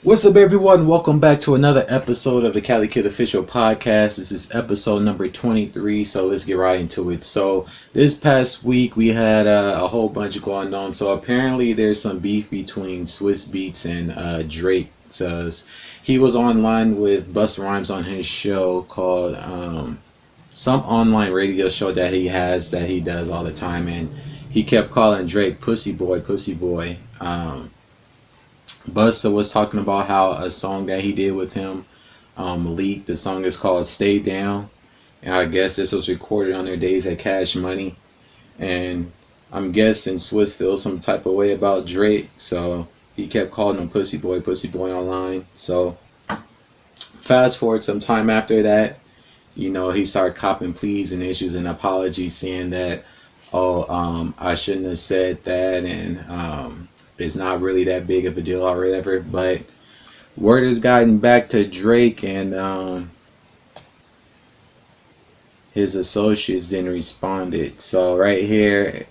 What's up, everyone? Welcome back to another episode of the CaliKidOfficial Podcast. This is episode number 23, so let's get right into it. So this past week we had a whole bunch going on. So apparently there's some beef between Swizz Beatz and Drake. He was online with Busta Rhymes on his show called some online radio show that he does all the time, and he kept calling Drake pussy boy. Busta was talking about how a song that he did with him leaked. The song is called Stay Down, and I guess this was recorded on their days at Cash Money, and I'm guessing Swizz feels some type of way about Drake, so he kept calling him pussy boy online. So fast forward some time after that, he started copping pleas and issues and apologies, saying that I shouldn't have said that, and it's not really that big of a deal or whatever. But word has gotten back to Drake, and his associates didn't respond. So right here,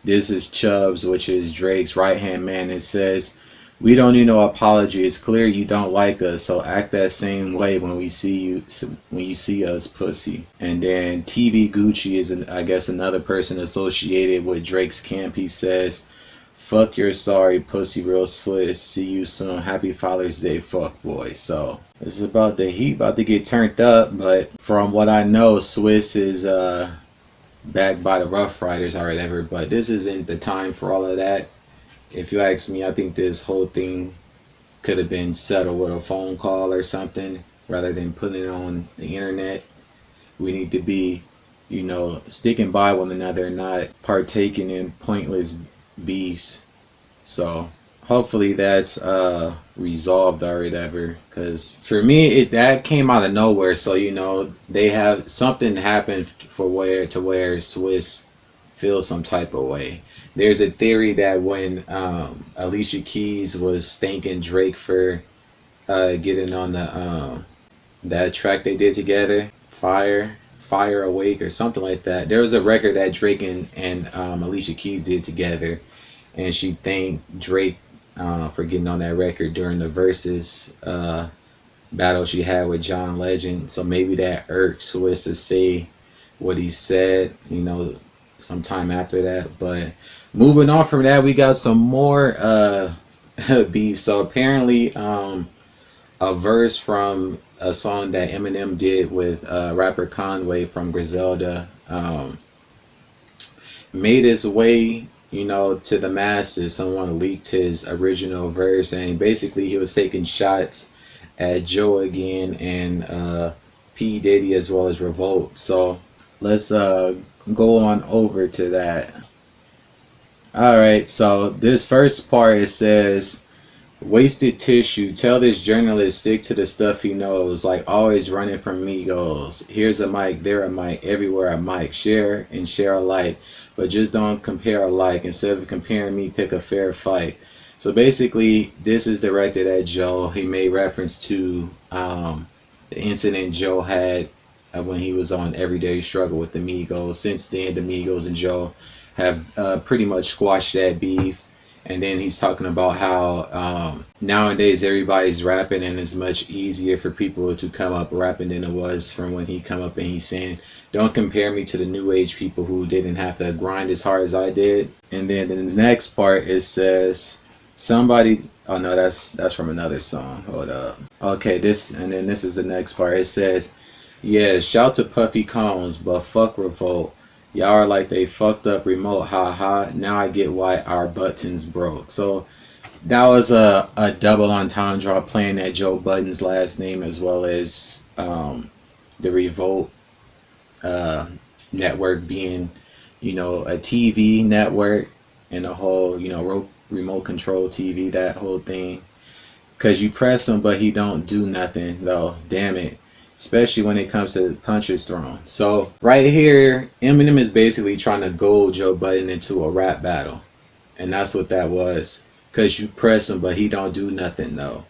this is Chubbs, which is Drake's right hand man. It says, "We don't need no apology. It's clear you don't like us, so act that same way when you see us, pussy." And then TV Gucci is I guess another person associated with Drake's camp. He says, "Fuck your sorry pussy, real Swizz. See you soon. Happy Father's Day, fuck boy." So this is about the heat about to get turned up, but from what I know, Swizz is backed by the Rough Riders or whatever. But this isn't the time for all of that. If you ask me, I think this whole thing could have been settled with a phone call or something rather than putting it on the internet. We need to be, sticking by one another and not partaking in pointless beefs. So hopefully that's resolved or whatever, because for me that came out of nowhere. So they have something happened where Swizz feels some type of way. There's a theory that when Alicia Keys was thanking Drake for getting on that track they did together, Fire Awake or something like that. There was a record that Drake and Alicia Keys did together, and she thanked Drake for getting on that record during the Versus battle she had with John Legend. So maybe that irked Swizz to say what he said, sometime after that. But moving on from that, we got some more beef. So apparently a verse from a song that Eminem did with rapper Conway from Griselda made its way, to the masses. Someone leaked his original verse, and basically he was taking shots at Joe again and P. Diddy as well as Revolt. So let's go on over to that. Alright, so this first part, it says, "Wasted tissue, tell this journalist stick to the stuff he knows, like always running from Migos. Here's a mic, there a mic, everywhere a mic. Share and share alike, but just don't compare alike. Instead of comparing me, pick a fair fight." So basically, this is directed at Joe. He made reference to the incident Joe had when he was on Everyday Struggle with the Migos. Since then, the Migos and Joe have pretty much squashed that beef. And then he's talking about how nowadays everybody's rapping, and it's much easier for people to come up rapping than it was from when he come up, and he's saying, "Don't compare me to the new age people who didn't have to grind as hard as I did." And then in the next part it says, "Somebody," oh no, that's from another song. Hold up. Okay, this is the next part. It says, "Yeah, shout to Puffy Combs, but fuck Revolt. Y'all are like they fucked up remote, ha ha. Now I get why our buttons broke." So that was a double entendre playing at Joe Budden's last name, as well as the Revolt network being, a TV network, and the whole, remote control TV, that whole thing. Because you press him, but he don't do nothing, though. Damn it. Especially when it comes to punches thrown. So right here, Eminem is basically trying to goad Joe Budden into a rap battle. And that's what that was. Because you press him, but he don't do nothing, though.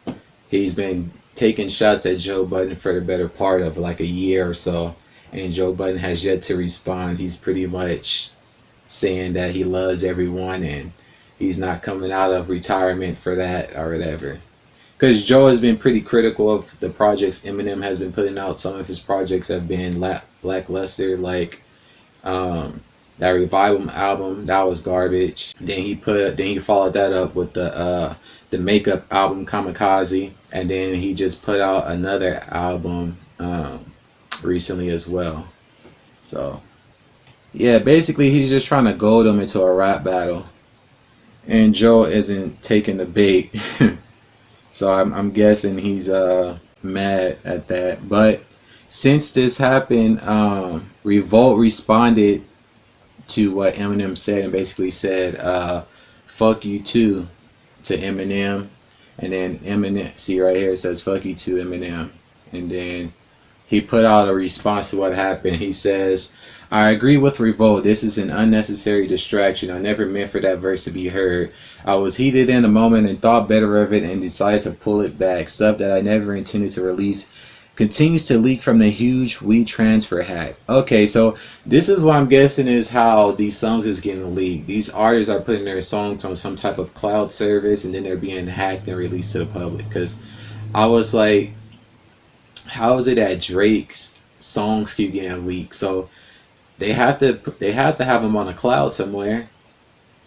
He's been taking shots at Joe Budden for the better part of like a year or so. And Joe Budden has yet to respond. He's pretty much saying that he loves everyone and he's not coming out of retirement for that or whatever. Because Joe has been pretty critical of the projects Eminem has been putting out. Some of his projects have been lackluster, like that Revival album, that was garbage. Then he followed that up with the Makeup album Kamikaze, and then he just put out another album recently as well. So yeah, basically he's just trying to goad him into a rap battle, and Joe isn't taking the bait. So I'm guessing he's mad at that. But since this happened, Revolt responded to what Eminem said and basically said, fuck you too, to Eminem. And then Eminem, see right here, it says fuck you too, Eminem. And then he put out a response to what happened. He says, I agree with Revolt. This is an unnecessary distraction. I never meant for that verse to be heard. I was heated in the moment and thought better of it and decided to pull it back. Stuff that I never intended to release continues to leak from the huge WeTransfer hack. Okay, so this is what I'm guessing is how these songs is getting leaked. These artists are putting their songs on some type of cloud service and then they're being hacked and released to the public. Because I was like, how is it that Drake's songs keep getting leaked? So they have to have them on a cloud somewhere.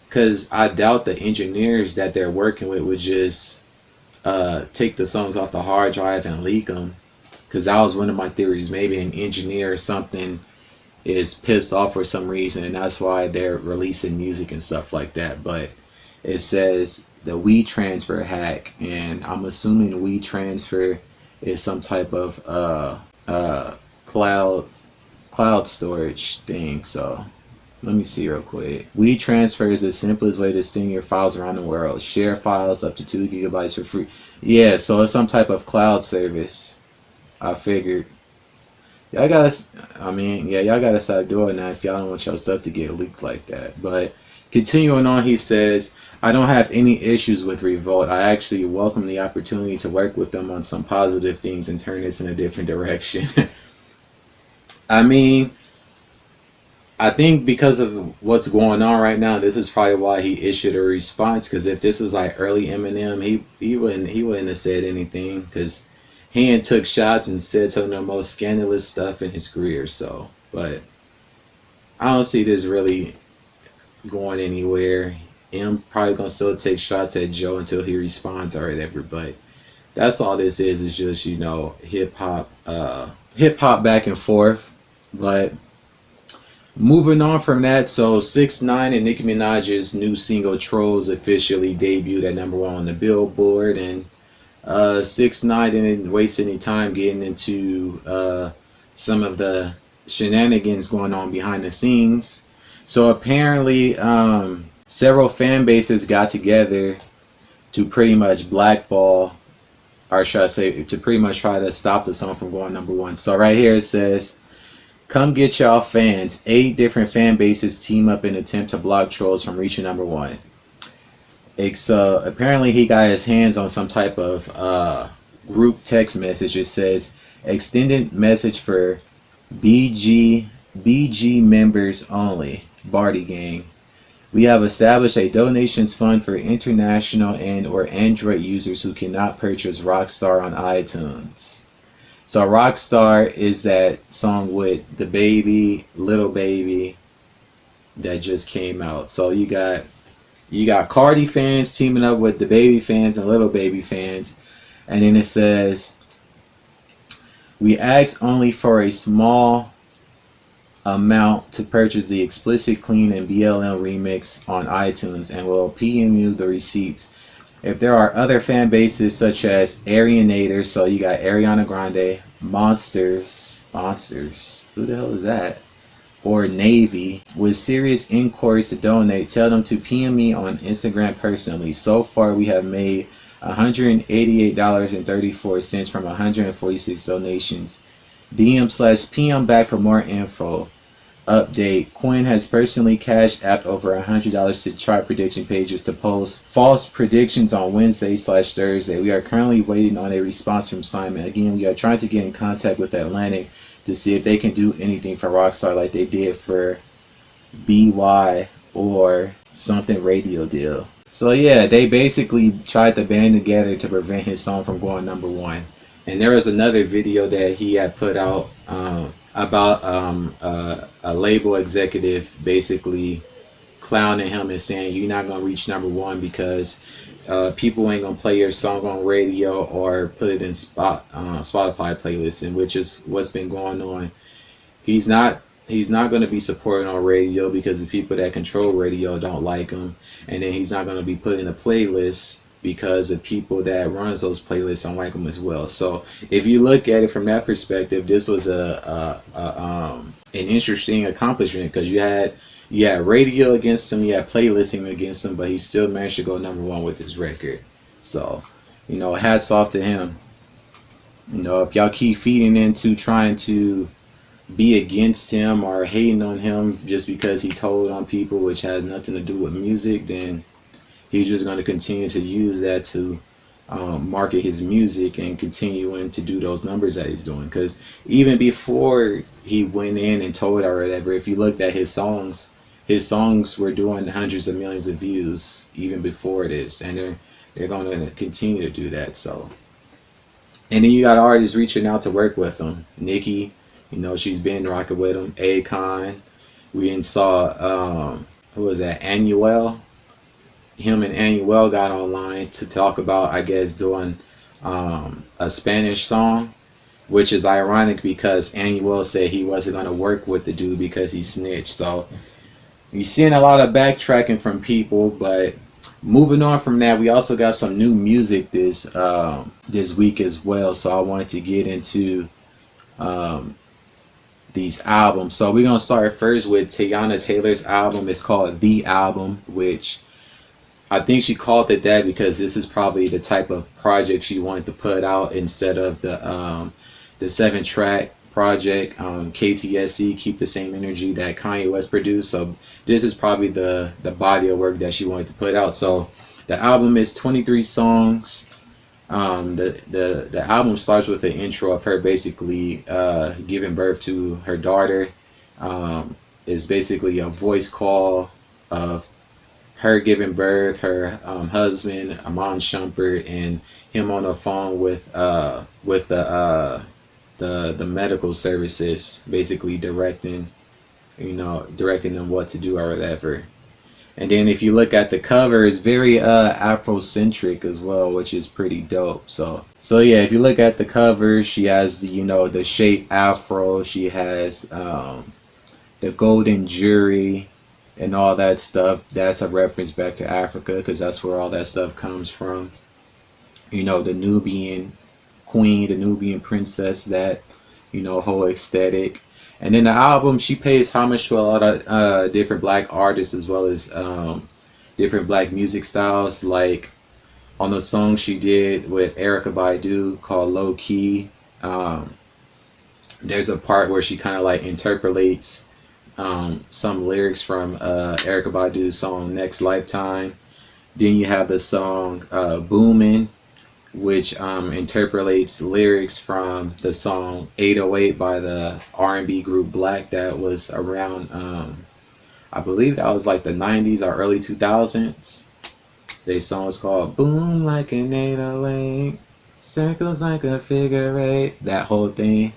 Because I doubt the engineers that they're working with would just take the songs off the hard drive and leak them. Because that was one of my theories. Maybe an engineer or something is pissed off for some reason, and that's why they're releasing music and stuff like that. But it says the WeTransfer hack, and I'm assuming WeTransfer is some type of cloud storage thing. So let me see real quick. WeTransfer is the simplest way to send your files around the world. Share files up to 2 gigabytes for free. Yeah, so it's some type of cloud service. I figured. Y'all gotta start doing that if y'all don't want your stuff to get leaked like that. But continuing on, he says, I don't have any issues with Revolt. I actually welcome the opportunity to work with them on some positive things and turn this in a different direction. I mean, I think because of what's going on right now, this is probably why he issued a response. Because if this was like early Eminem, he wouldn't have said anything. Because he ain't took shots and said some of the most scandalous stuff in his career. So, but I don't see this really going anywhere. I'm probably gonna still take shots at Joe until he responds or whatever. But that's all this is just, you know, hip hop back and forth. But moving on from that, so 6ix9ine and Nicki Minaj's new single Trollz officially debuted at #1 on the Billboard, and 6ix9ine didn't waste any time getting into some of the shenanigans going on behind the scenes. So apparently several fan bases got together to pretty much blackball, or should I say, to pretty much try to stop the song from going #1. So right here it says, come get y'all fans. 8 different fan bases team up in an attempt to block Trollz from reaching #1. Apparently he got his hands on some type of group text message. It says, extended message for BG members only. Barty Gang. We have established a donations fund for international and or Android users who cannot purchase Rockstar on iTunes. So Rockstar is that song with the baby, Little Baby, that just came out. So you got Cardi fans teaming up with the Baby fans and Little Baby fans. And then it says, we ask only for a small amount to purchase the Explicit Clean and BLM remix on iTunes, and we'll PM you the receipts. If there are other fan bases such as Arianators, so you got Ariana Grande, Monsters, who the hell is that? Or Navy, with serious inquiries to donate, tell them to PM me on Instagram personally. So far we have made $188.34 from 146 donations. DM/PM back for more info. Update. Quinn has personally cashed apped over $100 to chart prediction pages to post false predictions on Wednesday/Thursday. We are currently waiting on a response from Simon. Again, we are trying to get in contact with Atlantic to see if they can do anything for Rockstar like they did for BY or something radio deal. So yeah, they basically tried to band together to prevent his song from going #1. And there was another video that he had put out about a label executive basically clowning him and saying you're not gonna reach #1 because people ain't gonna play your song on radio or put it in Spotify playlists, and which is what's been going on. He's not going to be supported on radio because the people that control radio don't like him, and then he's not going to be put in a playlist because the people that runs those playlists don't like him as well. So if you look at it from that perspective, this was an interesting accomplishment because you had radio against him, you had playlisting against him, but he still managed to go #1 with his record. So, hats off to him. If y'all keep feeding into trying to be against him or hating on him just because he told on people, which has nothing to do with music, then he's just going to continue to use that to market his music and continuing to do those numbers that he's doing. Because even before he went in and told or whatever, if you looked at his songs were doing hundreds of millions of views even before this, and they're going to continue to do that. So, and then you got artists reaching out to work with him. Nicki, she's been rocking with him. Akon, we even saw who was that? Anuel. Him and Anuel got online to talk about, I guess, doing a Spanish song, which is ironic because Anuel said he wasn't going to work with the dude because he snitched. So you're seeing a lot of backtracking from people, but moving on from that, we also got some new music this week as well. So I wanted to get into these albums. So we're gonna start first with Teyana Taylor's album. It's called The Album, which I think she called it that because this is probably the type of project she wanted to put out instead of the 7-track project, KTSE, Keep the Same Energy, that Kanye West produced. So this is probably the body of work that she wanted to put out. So the album is 23 songs. The album starts with an intro of her basically giving birth to her daughter. It's basically a voice call of her giving birth, her husband Ahmaud Arbery, and him on the phone with the medical services, basically directing them what to do or whatever. And then if you look at the cover, it's very Afrocentric as well, which is pretty dope. So yeah, if you look at the cover, she has the shape afro, she has the golden jury and all that stuff. That's a reference back to Africa because that's where all that stuff comes from. The Nubian queen, the Nubian princess, that whole aesthetic. And then the album, she pays homage to a lot of different black artists as well as different black music styles. Like on the song she did with Erykah Badu called Low Key, there's a part where she kind of like interpolates some lyrics from Erykah Badu's song Next Lifetime. Then you have the song Boomin', which interpolates lyrics from the song 808 by the R&B group Black that was around, I believe that was like the 90s or early 2000s. Their song is called Boom Like an 808, Circles Like a Figure 8, that whole thing.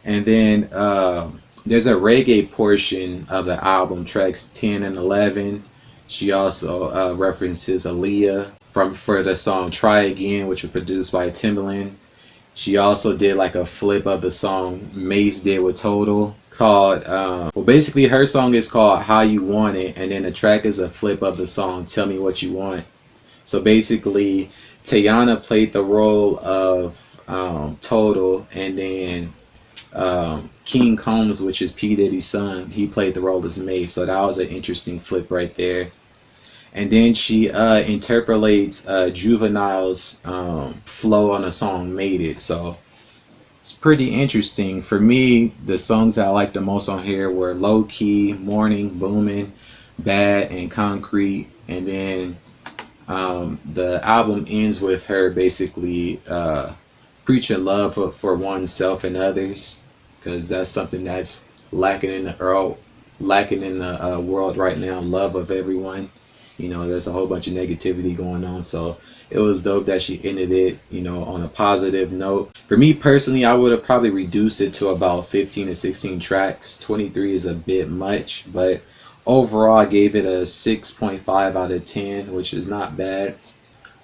And then there's a reggae portion of the album, tracks 10 and 11. She also references Aaliyah for the song Try Again, which was produced by Timbaland. She also did like a flip of the song Mace did with Total called, basically her song is called How You Want It, and then the track is a flip of the song Tell Me What You Want. So basically Teyana played the role of Total, and then King Combs, which is P. Diddy's son, he played the role as Mace. So that was an interesting flip right there. And then she interpolates Juvenile's flow on the song Made It. So it's pretty interesting. For me, the songs that I liked the most on here were Low Key, Morning, Boomin', Bad, and Concrete. And then the album ends with her basically preaching love for oneself and others, because that's something that's lacking in the lacking in the world right now, love of everyone. You know, there's a whole bunch of negativity going on, so it was dope that she ended it, you know, on a positive note. For me personally, I would have probably reduced it to about 15 to 16 tracks. 23 is a bit much, but overall I gave it a 6.5 out of 10, which is not bad.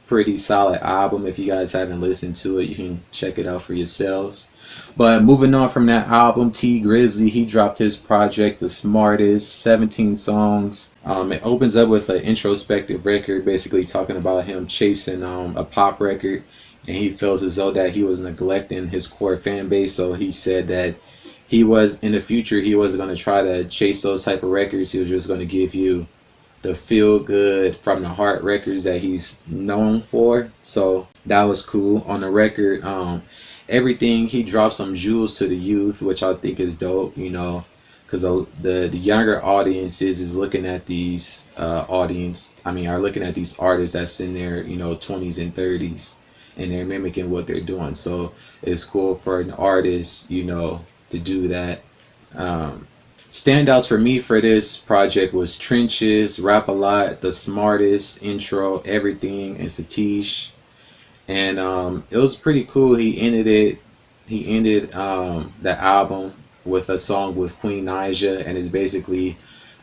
Pretty solid album. If you guys haven't listened to it, you can check it out for yourselves. But moving on from that album, T Grizzley, he dropped his project The Smartest, 17 songs. It opens up with an introspective record, basically talking about him chasing a pop record, and he feels as though that he was neglecting his core fan base. So he said that he was, in the future, he wasn't going to try to chase those type of records. He was just going to give you the feel good from the heart records that he's known for. So that was cool. On the record, everything, he dropped some jewels to the youth, which I think is dope, you know, because the younger audiences is looking at these are looking at these artists that's in their, you know, 20s and 30s, and they're mimicking what they're doing. So it's cool for an artist, you know, to do that. Standouts for me for this project was Trenches, Rap a Lot, The Smartest, Intro, Everything, and Satish. And it was pretty cool. He ended the album with a song with Queen Naija, and it's basically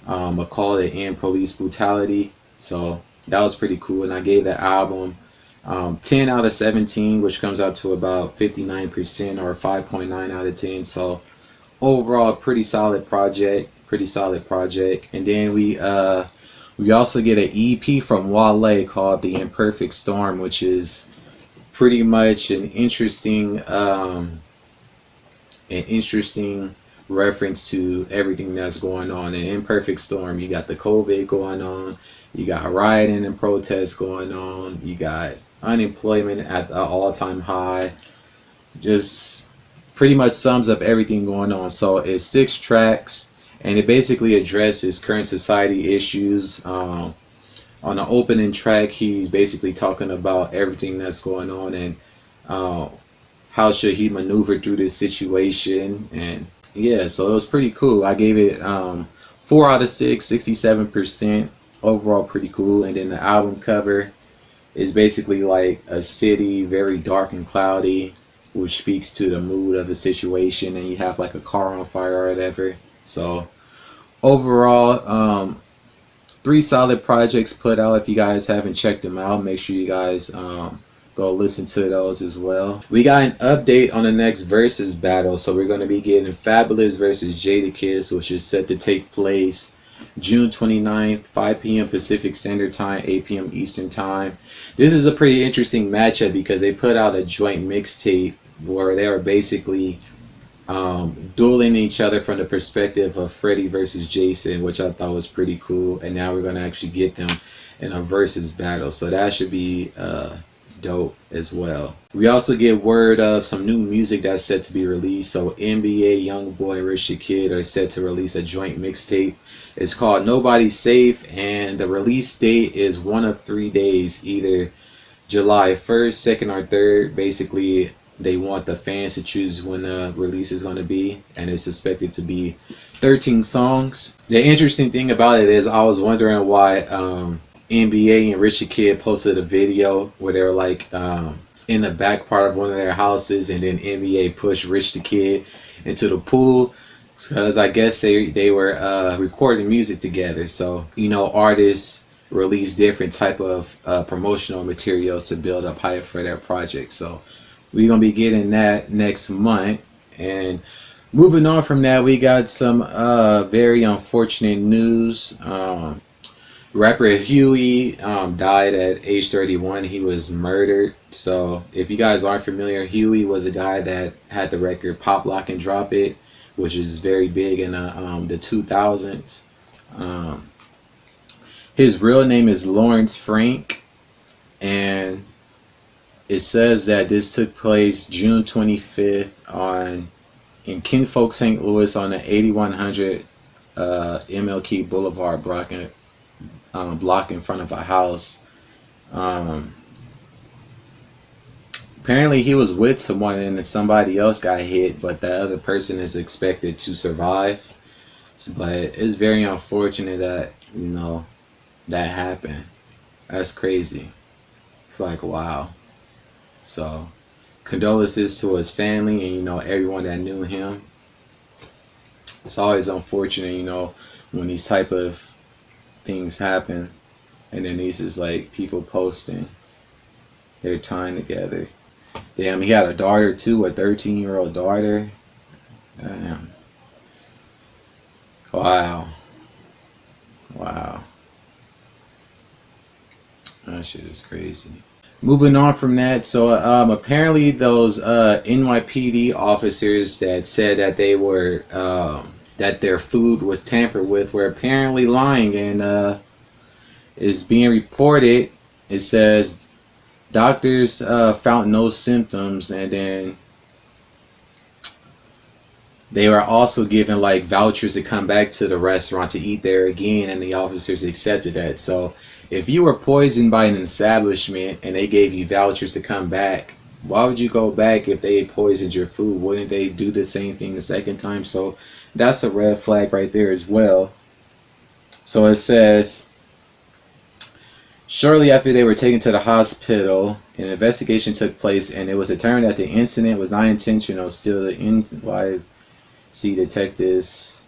a call to end police brutality. So that was pretty cool, and I gave the album 10 out of 17, which comes out to about 59%, or 5.9 out of 10. So overall, pretty solid project. And then we also get an EP from Wale called The Imperfect Storm, which is pretty much an interesting reference to everything that's going on. In Imperfect Storm, you got the COVID going on, you got rioting and protests going on, you got unemployment at the all-time high. Just pretty much sums up everything going on. So it's 6 tracks, and it basically addresses current society issues. On the opening track, he's basically talking about everything that's going on, and how should he maneuver through this situation. And yeah, so it was pretty cool. I gave it 4 out of 6, 67%. Overall, pretty cool. And then the album cover is basically like a city, very dark and cloudy, which speaks to the mood of the situation, and you have like a car on fire or whatever. So overall, 3 solid projects put out. If you guys haven't checked them out, make sure you guys go listen to those as well. We got an update on the next versus battle. So we're going to be getting Fabolous versus Jadakiss, which is set to take place June 29th, 5 p.m. Pacific Standard Time, 8 p.m. Eastern Time. This is a pretty interesting matchup because they put out a joint mixtape where they were basically dueling each other from the perspective of Freddie versus Jason, which I thought was pretty cool. And now we're going to actually get them in a versus battle, so that should be dope as well. We also get word of some new music that's set to be released. So NBA, Youngboy, and Rich the Kid are set to release a joint mixtape. It's called Nobody's Safe, and the release date is one of 3 days, either July 1st, 2nd, or 3rd. Basically, they want the fans to choose when the release is going to be, and it's expected to be 13 songs. The interesting thing about it is I was wondering why NBA and Rich the Kid posted a video where they were like in the back part of one of their houses, and then NBA pushed Rich the Kid into the pool, because I guess they were recording music together. So, you know, artists release different type of promotional materials to build up hype for their projects. So we're going to be getting that next month. And moving on from that, we got some very unfortunate news. Rapper Huey died at age 31. He was murdered. So if you guys aren't familiar, Huey was a guy that had the record Pop, Lock, and Drop It, which is very big in the 2000s. His real name is Lawrence Frank, and it says that this took place June 25th in Kinfolk, St. Louis, on the 8100 MLK Boulevard block in front of a house. Apparently he was with someone and somebody else got hit, but the other person is expected to survive. But it's very unfortunate that, that happened. That's crazy. It's like, wow. So, condolences to his family and, everyone that knew him. It's always unfortunate, when these type of things happen. And then these is like people posting their time together. Damn, he had a daughter too, a 13-year-old daughter. Damn. Wow. That shit is crazy. Moving on from that, so apparently those NYPD officers that said that they were that their food was tampered with were apparently lying, and is being reported. It says doctors found no symptoms, and then they were also given like vouchers to come back to the restaurant to eat there again, and the officers accepted that. So if you were poisoned by an establishment and they gave you vouchers to come back, why would you go back if they poisoned your food? Wouldn't they do the same thing the second time? So that's a red flag right there as well. So it says, shortly after they were taken to the hospital, an investigation took place, and it was determined that the incident was not intentional. Still, the NYC detectives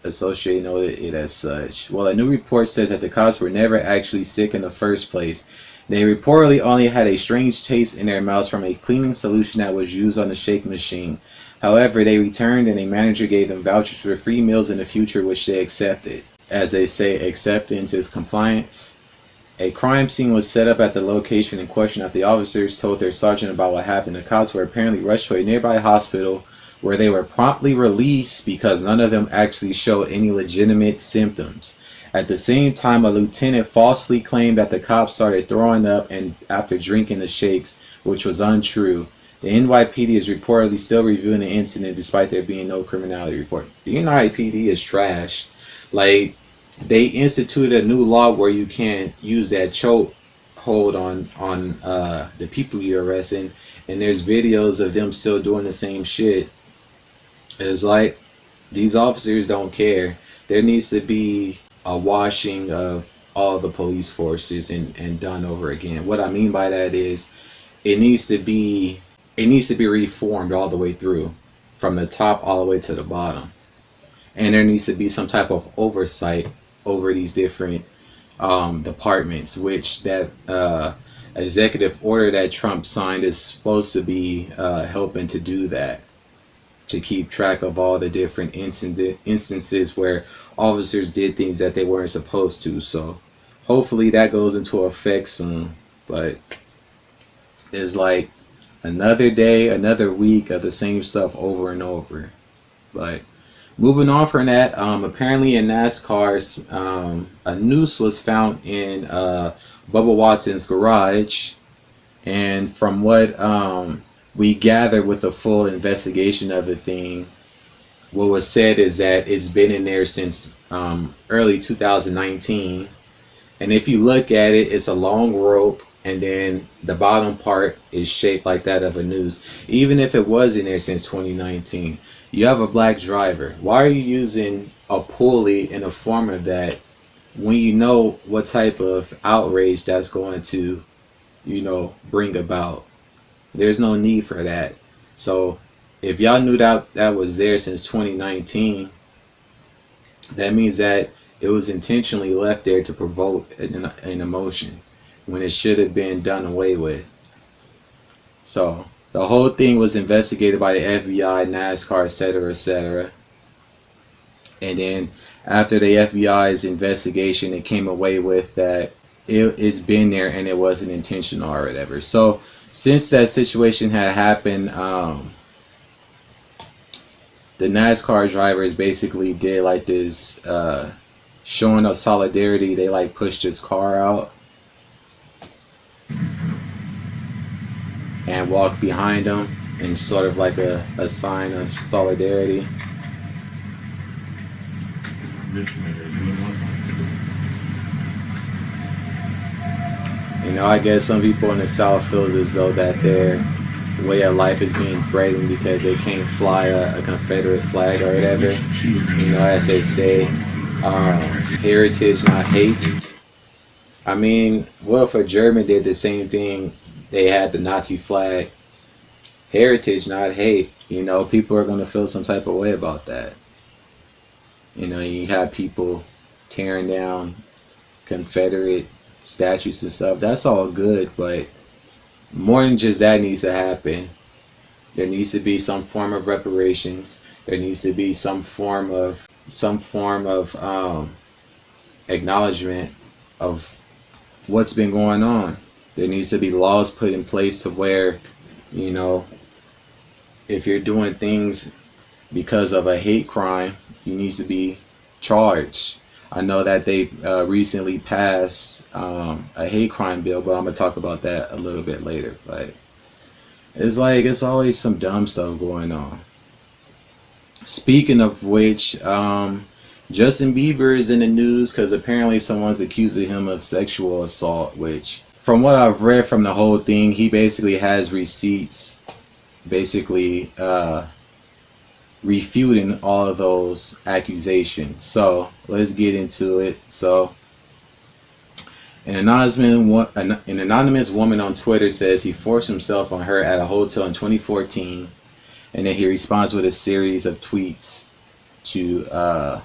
associated noted it as such. Well, a new report says that the cops were never actually sick in the first place. They reportedly only had a strange taste in their mouths from a cleaning solution that was used on the shake machine. However, they returned, and a manager gave them vouchers for free meals in the future, which they accepted. As they say, acceptance is compliance. A crime scene was set up at the location in question after the officers told their sergeant about what happened. The cops were apparently rushed to a nearby hospital where they were promptly released because none of them actually showed any legitimate symptoms. At the same time, a lieutenant falsely claimed that the cops started throwing up and after drinking the shakes, which was untrue. The NYPD is reportedly still reviewing the incident despite there being no criminality report. The NYPD is trash. Like, they instituted a new law where you can't use that choke hold on the people you're arresting, and there's videos of them still doing the same shit. It's like these officers don't care. There needs to be a washing of all the police forces and done over again. What I mean by that is it needs to be reformed all the way through, from the top all the way to the bottom. And there needs to be some type of oversight over these different departments, which that executive order that Trump signed is supposed to be helping to do that, to keep track of all the different instances where officers did things that they weren't supposed to. So hopefully that goes into effect soon. But it's like another day, another week of the same stuff over and over. But moving on from that, apparently in NASCAR, a noose was found in Bubba Watson's garage, and from what we gathered with the full investigation of the thing, what was said is that it's been in there since early 2019, and if you look at it, it's a long rope, and then the bottom part is shaped like that of a noose. Even if it was in there since 2019, you have a black driver. Why are you using a pulley in a form of that when you know what type of outrage that's going to, bring about? There's no need for that. So if y'all knew that was there since 2019, that means that it was intentionally left there to provoke an emotion when it should have been done away with. So the whole thing was investigated by the FBI, NASCAR, etc., etc. And then after the FBI's investigation, it came away with that it's been there and it wasn't intentional or whatever. So since that situation had happened, the NASCAR drivers basically did like this showing of solidarity. They like pushed his car out and walked behind him in sort of like a sign of solidarity. I guess some people in the South feels as though that they're way of life is being threatened because they can't fly a Confederate flag or whatever. You know, as they say, heritage, not hate. I mean, well, if a German did the same thing, they had the Nazi flag. Heritage, not hate. You know, people are going to feel some type of way about that. You know, you have people tearing down Confederate statues and stuff. That's all good, but more than just that needs to happen. There needs to be some form of reparations. There needs to be some form of acknowledgement of what's been going on. There needs to be laws put in place to where, you know, if you're doing things because of a hate crime, you need to be charged. I know that they recently passed a hate crime bill, but I'm gonna talk about that a little bit later. But it's like, it's always some dumb stuff going on. Speaking of which, Justin Bieber is in the news because apparently someone's accusing him of sexual assault, which from what I've read from the whole thing, he basically has receipts basically refuting all of those accusations. So let's get into it. So an anonymous woman on Twitter says he forced himself on her at a hotel in 2014, and then he responds with a series of tweets to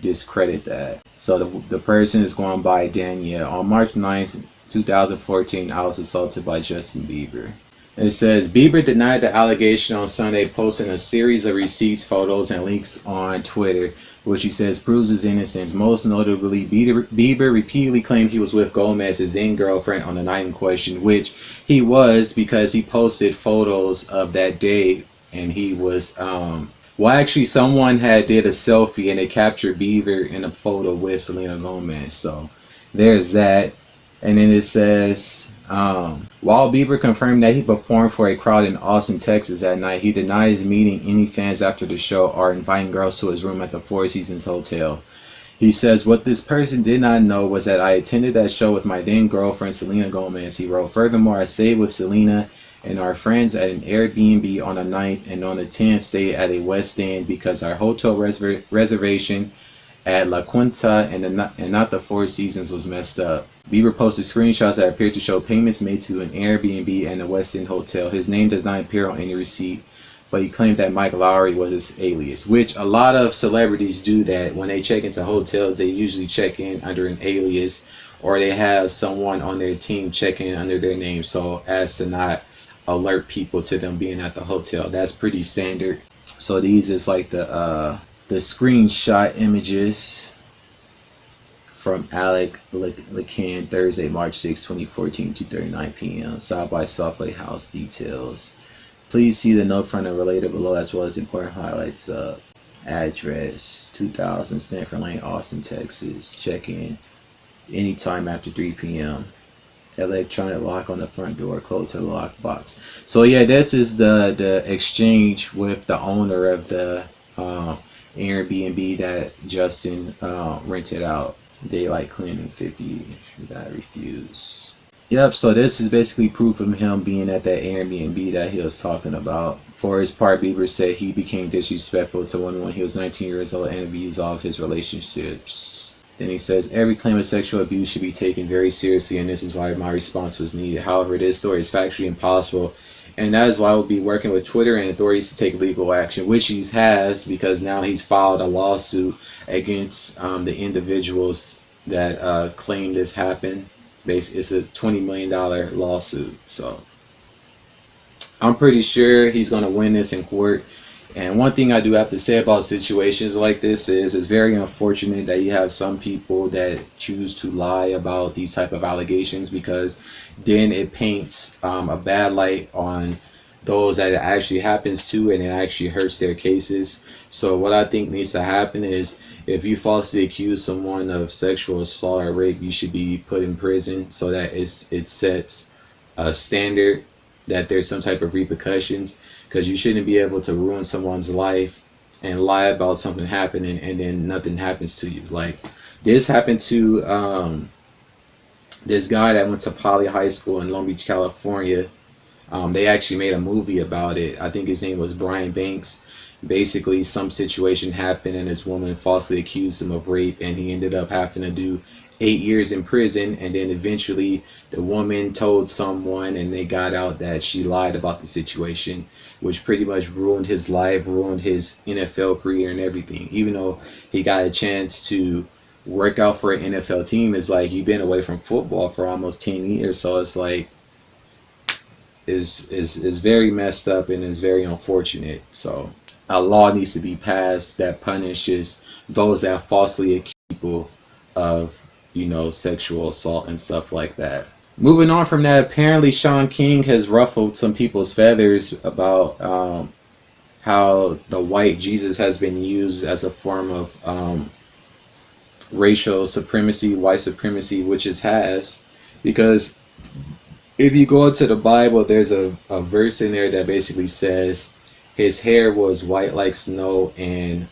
discredit that. So the person is going by Danielle. On March 9th, 2014, I was assaulted by Justin Bieber. It says, Bieber denied the allegation on Sunday, posting a series of receipts, photos, and links on Twitter, which he says proves his innocence. Most notably, Bieber repeatedly claimed he was with Gomez, his then girlfriend, on the night in question, which he was because he posted photos of that day, and he was, well, actually, someone had did a selfie, and they captured Bieber in a photo with Selena Gomez, so there's that. And then it says, while Bieber confirmed that he performed for a crowd in Austin, Texas that night, he denies meeting any fans after the show or inviting girls to his room at the Four Seasons Hotel. He says, what this person did not know was that I attended that show with my then girlfriend, Selena Gomez. He wrote, furthermore, I stayed with Selena and our friends at an Airbnb on the 9th, and on the 10th stayed at a West End because our hotel reservation at La Quinta and not the Four Seasons was messed up. Bieber posted screenshots that appeared to show payments made to an Airbnb and the West End Hotel. His name does not appear on any receipt, but he claimed that Mike Lowry was his alias, which a lot of celebrities do that. When they check into hotels, they usually check in under an alias, or they have someone on their team check in under their name so as to not alert people to them being at the hotel. That's pretty standard. So these is like the screenshot images from Alec Lacan, Thursday, March 6, 2014, 2:39 p.m. South by Southgate House details. Please see the note from the related below as well as important highlights. Address 2000 Stanford Lane, Austin, Texas. Check in anytime after 3 p.m. Electronic lock on the front door, code to the lockbox. So yeah, this is the exchange with the owner of the Airbnb that Justin rented out. Daylight cleaning 50 that refused. Yep, so this is basically proof of him being at that Airbnb that he was talking about. For his part, Bieber said he became disrespectful to women when he was 19 years old and resolved his relationships. Then he says, every claim of sexual abuse should be taken very seriously, and this is why my response was needed. However, this story is factually impossible, and that is why I will be working with Twitter and authorities to take legal action, which he has, because now he's filed a lawsuit against the individuals that claim this happened. It's a $20 million lawsuit. So I'm pretty sure he's going to win this in court. And one thing I do have to say about situations like this is it's very unfortunate that you have some people that choose to lie about these type of allegations, because then it paints a bad light on those that it actually happens to, and it actually hurts their cases. So what I think needs to happen is, if you falsely accuse someone of sexual assault or rape, you should be put in prison so that it sets a standard that there's some type of repercussions, because you shouldn't be able to ruin someone's life and lie about something happening and then nothing happens to you. Like this happened to this guy that went to Poly High School in Long Beach, California. They actually made a movie about it. I think his name was Brian Banks. Basically, some situation happened and this woman falsely accused him of rape, and he ended up having to do 8 years in prison. And then eventually, the woman told someone, and they got out that she lied about the situation, which pretty much ruined his life, ruined his NFL career, and everything. Even though he got a chance to work out for an NFL team, it's like you've been away from football for almost 10 years, so it's like is very messed up and is very unfortunate. So a law needs to be passed that punishes those that falsely accuse people of, sexual assault and stuff like that. Moving on from that, apparently Shaun King has ruffled some people's feathers about how the white Jesus has been used as a form of racial supremacy, white supremacy, which it has, because if you go into the Bible, there's a verse in there that basically says his hair was white like snow and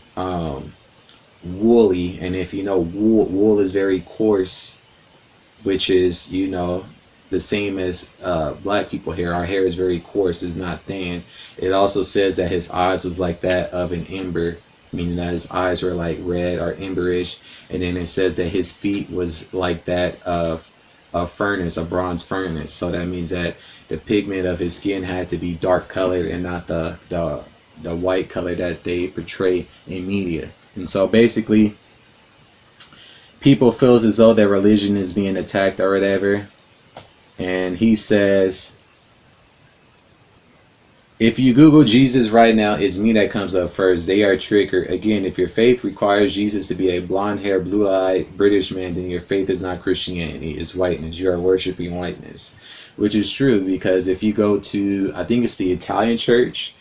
woolly. And if you know, wool is very coarse, which is, the same as black people hair. Our hair is very coarse, it's not thin. It also says that his eyes was like that of an ember, meaning that his eyes were like red or emberish. And then it says that his feet was like that of a furnace, a bronze furnace. So that means that the pigment of his skin had to be dark colored and not the white color that they portray in media. And so basically, people feels as though their religion is being attacked or whatever. And he says, if you Google Jesus right now, it's me that comes up first. They are triggered. Again, if your faith requires Jesus to be a blonde-haired, blue-eyed British man, then your faith is not Christianity. It's whiteness. You are worshiping whiteness, which is true, because if you go to, I think it's the Italian church,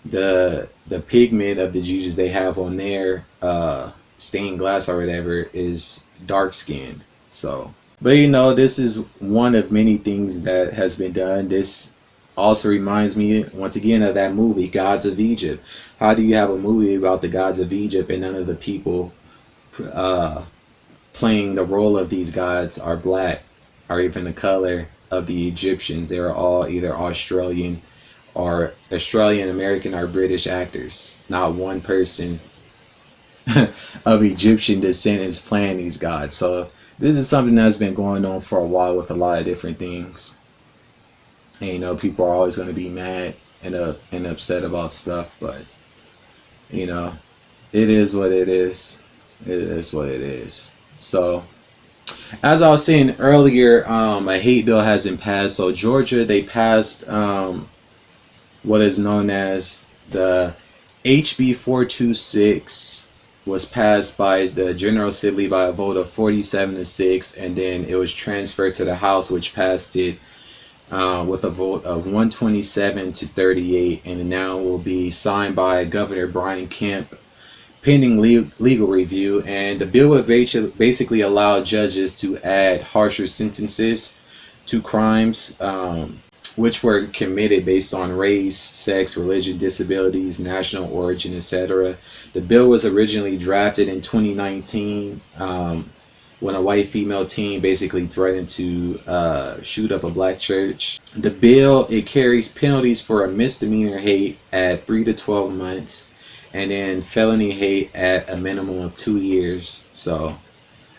the pigment of the Jesus they have on their stained glass or whatever is dark-skinned. So, but this is one of many things that has been done. This also reminds me once again of that movie Gods of Egypt. How do you have a movie about the gods of Egypt and none of the people playing the role of these gods are black or even the color of the Egyptians? They are all either Australian American or British actors. Not one person of Egyptian descent is playing these gods. So this is something that's been going on for a while with a lot of different things. And people are always going to be mad and upset about stuff, but it is what it is. It is what it is. So, as I was saying earlier, a hate bill has been passed. So Georgia, they passed what is known as the HB 426, was passed by the General Assembly by a vote of 47-6, and then it was transferred to the House, which passed it with a vote of 127-38, and now will be signed by Governor Brian Kemp pending legal review. And the bill would basically allow judges to add harsher sentences to crimes which were committed based on race, sex, religion, disabilities, national origin, etc. The bill was originally drafted in 2019 when a white female teen basically threatened to shoot up a black church. The bill, it carries penalties for a misdemeanor hate at 3 to 12 months, and then felony hate at a minimum of 2 years. So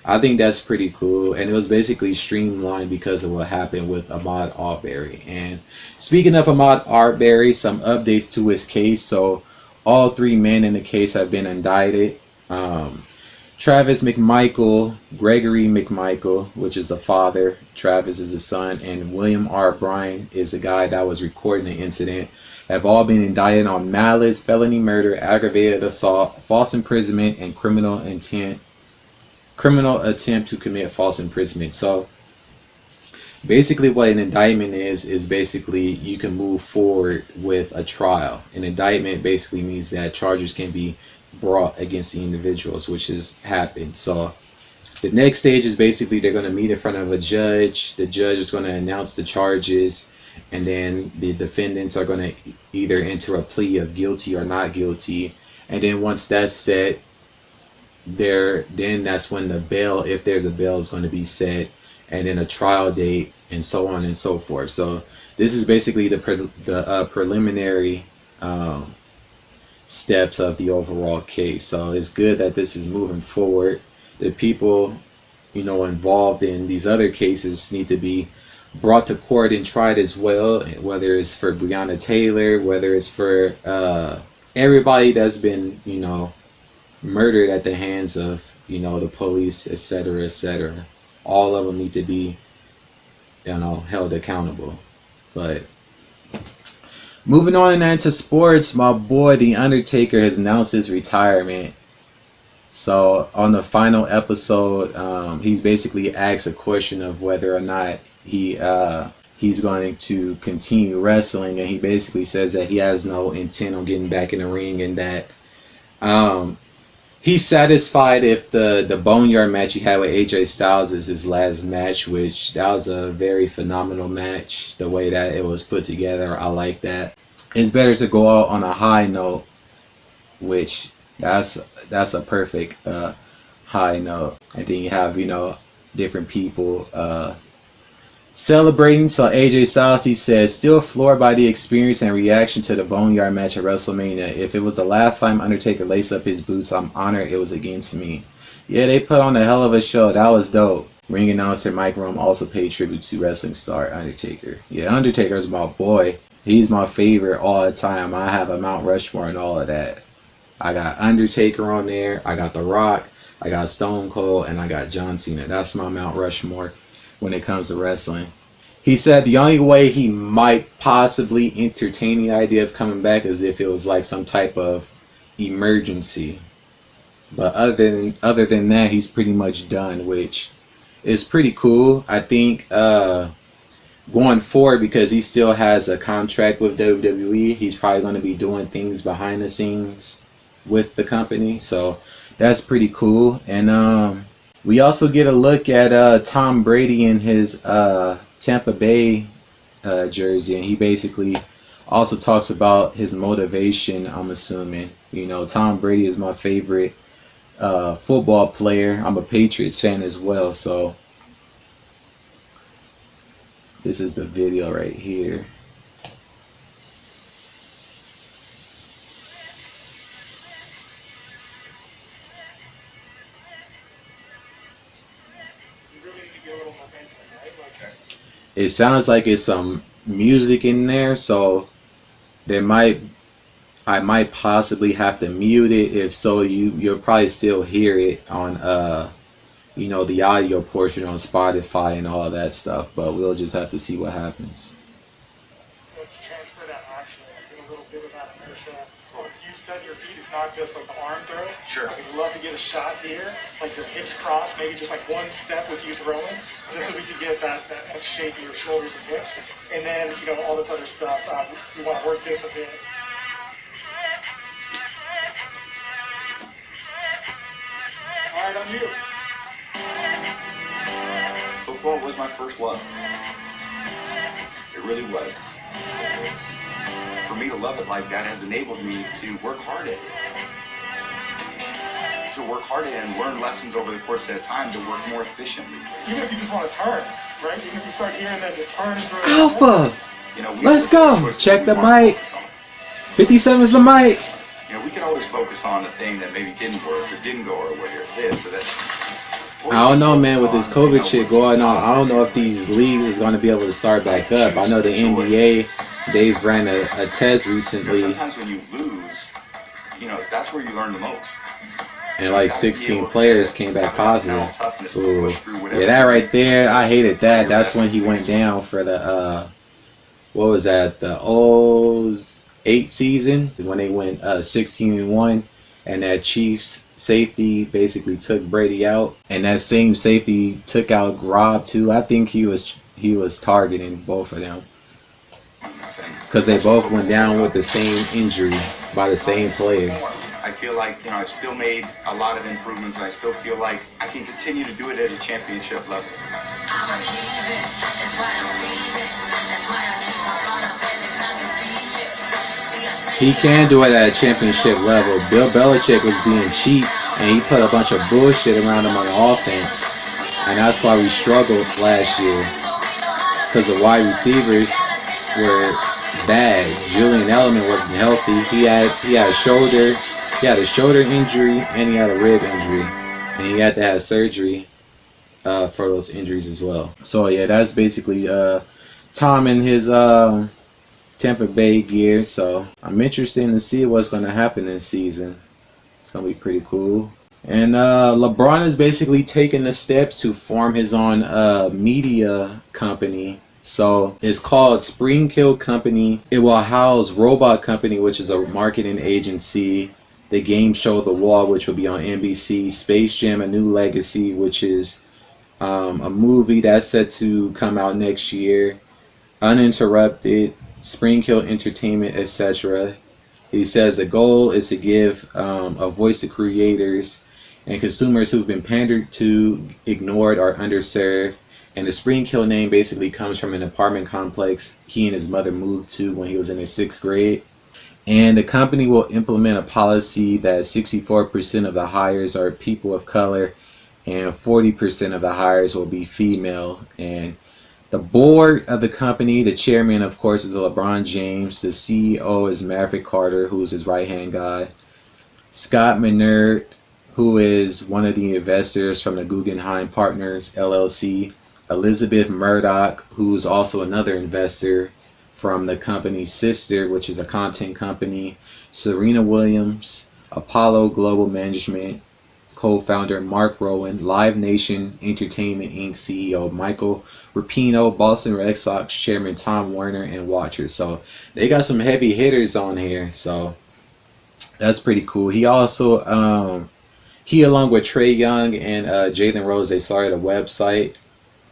I think that's pretty cool, and it was basically streamlined because of what happened with Ahmaud Arbery. And speaking of Ahmaud Arbery, some updates to his case. So all three men in the case have been indicted. Travis McMichael, Gregory McMichael, which is the father, Travis is the son, and William R. Bryan is the guy that was recording the incident, have all been indicted on malice, felony murder, aggravated assault, false imprisonment, and criminal attempt to commit false imprisonment. So basically what an indictment is basically you can move forward with a trial. An indictment basically means that charges can be brought against the individuals, which has happened. So the next stage is basically they're going to meet in front of a judge. The judge is going to announce the charges, and then the defendants are going to either enter a plea of guilty or not guilty. And then once that's set, then that's when the bail, if there's a bail, is going to be set, and then a trial date, and so on and so forth. So this is basically the preliminary steps of the overall case. So it's good that this is moving forward. The people, involved in these other cases need to be brought to court and tried as well, whether it's for Teyana Taylor, whether it's for everybody that's been, murdered at the hands of, the police, etc., etc. All of them need to be, held accountable. But moving on into sports, my boy The Undertaker has announced his retirement. So on the final episode, he's basically asked a question of whether or not he's going to continue wrestling, and he basically says that he has no intent on getting back in the ring, and that he's satisfied if the Boneyard match he had with AJ Styles is his last match, which that was a very phenomenal match. The way that it was put together, I like that. It's better to go out on a high note, which that's a perfect high note. And then you have, different people celebrating. So AJ Styles, he says, still floored by the experience and reaction to the Boneyard match at WrestleMania. If it was the last time Undertaker laced up his boots, I'm honored it was against me. Yeah, they put on a hell of a show. That was dope. Ring announcer Mike Rome also paid tribute to wrestling star Undertaker. Yeah, Undertaker's my boy. He's my favorite all the time. I have a Mount Rushmore and all of that. I got Undertaker on there. I got The Rock. I got Stone Cold. And I got John Cena. That's my Mount Rushmore when it comes to wrestling. He said the only way he might possibly entertain the idea of coming back is if it was like some type of emergency. But other than that, he's pretty much done, which is pretty cool. I think going forward, because he still has a contract with WWE, he's probably going to be doing things behind the scenes with the company. So that's pretty cool. And we also get a look at Tom Brady in his Tampa Bay jersey, and he basically also talks about his motivation. I'm assuming, Tom Brady is my favorite football player. I'm a Patriots fan as well, so this is the video right here. It sounds like it's some music in there, so I might possibly have to mute it. If so, you'll probably still hear it on the audio portion on Spotify and all of that stuff, but we'll just have to see what happens. Let's transfer that action and a little bit of that inertia. You set your feet, it's not just like the arm throw. Sure. I'd love to get a shot here, like your hips cross, maybe just like one step with you throwing, just so we could get that shape of your shoulders and hips. And then, all this other stuff, we want to work this a bit. All right, on you. Football was my first love. It really was. For me to love it like that has enabled me to work hard at it. To work hard at it and learn lessons over the course of time to work more efficiently. Even if you just want to turn, right? Even if you start here and then just turn through. Alpha! Let's go! Check the mic. 57 is the mic. We can always focus on the thing that maybe didn't work or didn't go our way or this. So that's. I don't know, man, with this COVID shit going on. I don't know if these leagues is going to be able to start back up. I know the NBA, they've ran a test recently. Sometimes when you lose, that's where you learn the most. And like 16 players came back positive. Ooh. Yeah, that right there, I hated that. That's when he went down for the, what was that, the 08 season, when they went 16-1. And that Chiefs safety basically took Brady out, and that same safety took out Grob too. I think he was targeting both of them because they both went down with the same injury by the same player. I feel like I've still made a lot of improvements, and I still feel like I can continue to do it at a championship level. He can do it at a championship level. Bill Belichick was being cheap, and he put a bunch of bullshit around him on the offense. And that's why we struggled last year. Because the wide receivers, were bad. Julian Edelman wasn't healthy. He had a shoulder injury, and he had a rib injury, and he had to have surgery for those injuries as well. So yeah, that's basically Tom and his Tampa Bay gear. So I'm interested to see what's going to happen this season. It's going to be pretty cool. And LeBron is basically taking the steps to form his own media company. So it's called SpringHill Company. It will house Robot Company, which is a marketing agency, the game show The Wall, which will be on NBC, Space Jam: A New Legacy, which is a movie that's set to come out next year, Uninterrupted, SpringHill Entertainment, etc. He says the goal is to give a voice to creators and consumers who've been pandered to, ignored, or underserved. And the SpringHill name basically comes from an apartment complex he and his mother moved to when he was in his 6th grade. And the company will implement a policy that 64% of the hires are people of color and 40% of the hires will be female. And the board of the company, the chairman, of course, is LeBron James. The CEO is Maverick Carter, who is his right-hand guy. Scott Minerd, who is one of the investors from the Guggenheim Partners, LLC. Elizabeth Murdoch, who is also another investor from the company's sister, which is a content company. Serena Williams, Apollo Global Management co-founder Mark Rowan, Live Nation Entertainment Inc. CEO Michael Rapino, Boston Red Sox chairman Tom Werner, and Watcher. So they got some heavy hitters on here. So that's pretty cool. He also, he along with Trey Young and Jalen Rose, they started a website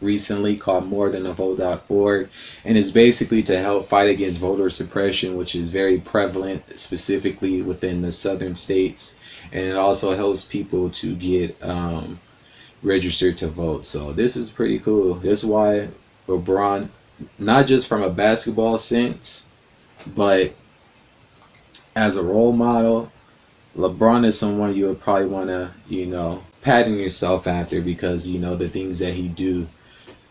recently called morethanavote.org, and it's basically to help fight against voter suppression, which is very prevalent specifically within the southern states, and it also helps people to get registered to vote. So this is pretty cool. This is why LeBron, not just from a basketball sense, but as a role model, LeBron is someone you would probably want to, pattern yourself after, because, the things that he do,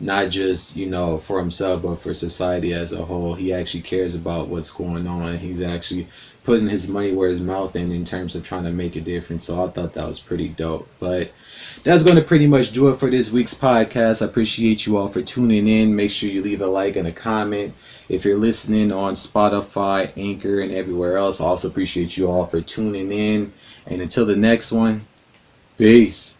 not just, for himself, but for society as a whole. He actually cares about what's going on. He's actually putting his money where his mouth in terms of trying to make a difference. So I thought that was pretty dope. But that's going to pretty much do it for this week's podcast. I appreciate you all for tuning in. Make sure you leave a like and a comment. If you're listening on Spotify, Anchor, and everywhere else, I also appreciate you all for tuning in. And until the next one, peace.